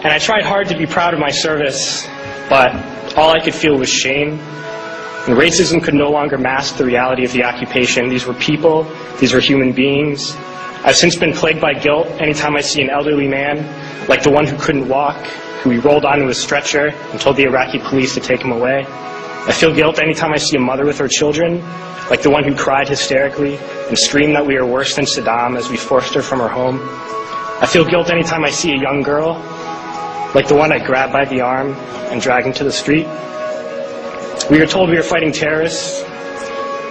And I tried hard to be proud of my service, but all I could feel was shame. And racism could no longer mask the reality of the occupation. These were people, these were human beings. I've since been plagued by guilt anytime I see an elderly man, like the one who couldn't walk, who we rolled onto a stretcher and told the Iraqi police to take him away. I feel guilt anytime I see a mother with her children, like the one who cried hysterically and screamed that we are worse than Saddam as we forced her from her home. I feel guilt anytime I see a young girl, like the one I grabbed by the arm and dragged into the street. We are told we are fighting terrorists.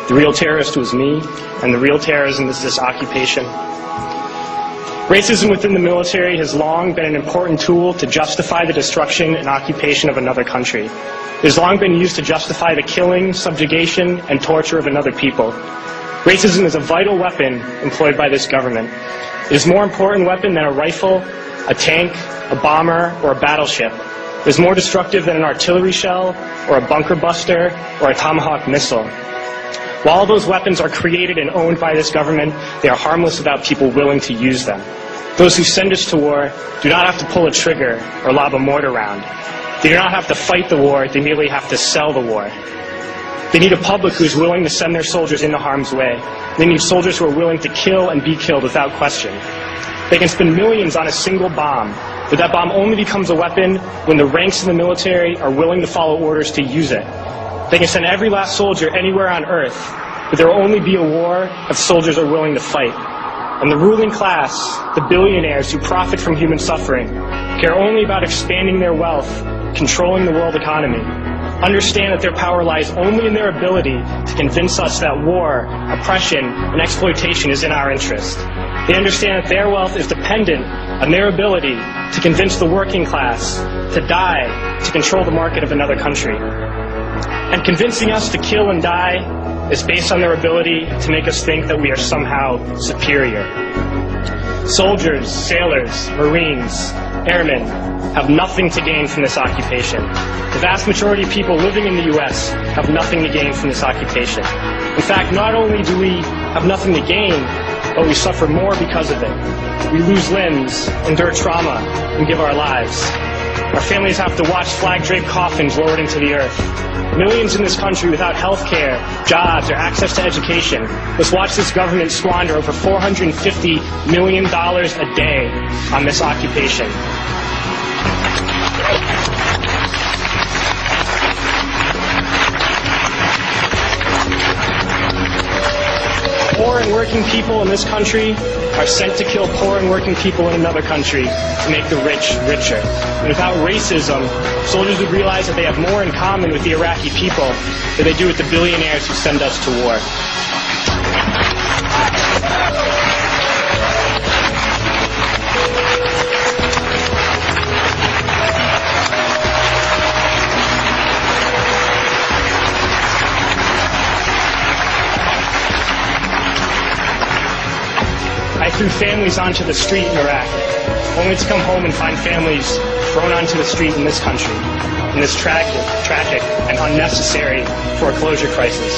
The real terrorist was me, and the real terrorism is this occupation. Racism within the military has long been an important tool to justify the destruction and occupation of another country. It has long been used to justify the killing, subjugation, and torture of another people. Racism is a vital weapon employed by this government. It is a more important weapon than a rifle, a tank, a bomber, or a battleship. It is more destructive than an artillery shell, or a bunker buster, or a Tomahawk missile. While all those weapons are created and owned by this government, they are harmless without people willing to use them. Those who send us to war do not have to pull a trigger or lob a mortar round. They do not have to fight the war, they merely have to sell the war. They need a public who is willing to send their soldiers into harm's way. They need soldiers who are willing to kill and be killed without question. They can spend millions on a single bomb, but that bomb only becomes a weapon when the ranks of the military are willing to follow orders to use it. They can send every last soldier anywhere on earth, but there will only be a war if soldiers are willing to fight. And the ruling class, the billionaires who profit from human suffering, care only about expanding their wealth, controlling the world economy. Understand that their power lies only in their ability to convince us that war, oppression, and exploitation is in our interest. They understand that their wealth is dependent on their ability to convince the working class to die to control the market of another country. And convincing us to kill and die is based on their ability to make us think that we are somehow superior. Soldiers, sailors, Marines, airmen have nothing to gain from this occupation. The vast majority of people living in the U.S. have nothing to gain from this occupation. In fact, not only do we have nothing to gain, but we suffer more because of it. We lose limbs, endure trauma, and give our lives. Our families have to watch flag-draped coffins lowered into the earth. Millions in this country without health care, jobs, or access to education must watch this government squander over $450 million a day on this occupation. Poor and working people in this country are sent to kill poor and working people in another country to make the rich richer. And without racism, soldiers would realize that they have more in common with the Iraqi people than they do with the billionaires who send us to war. I threw families onto the street in Iraq, only to come home and find families thrown onto the street in this country, in this tragic and unnecessary foreclosure crisis.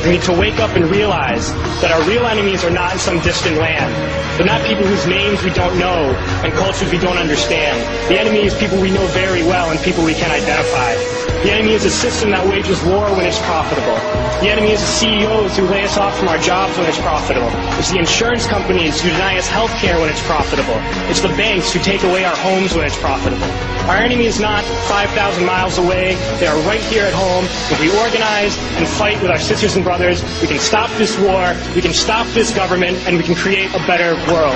We need to wake up and realize that our real enemies are not in some distant land. They're not people whose names we don't know and cultures we don't understand. The enemy is people we know very well and people we can identify. The enemy is a system that wages war when it's profitable. The enemy is the CEOs who lay us off from our jobs when it's profitable. It's the insurance companies who deny us health care when it's profitable. It's the banks who take away our homes when it's profitable. Our enemy is not 5,000 miles away. They are right here at home. If we organize and fight with our sisters and brothers, we can stop this war, we can stop this government, and we can create a better world.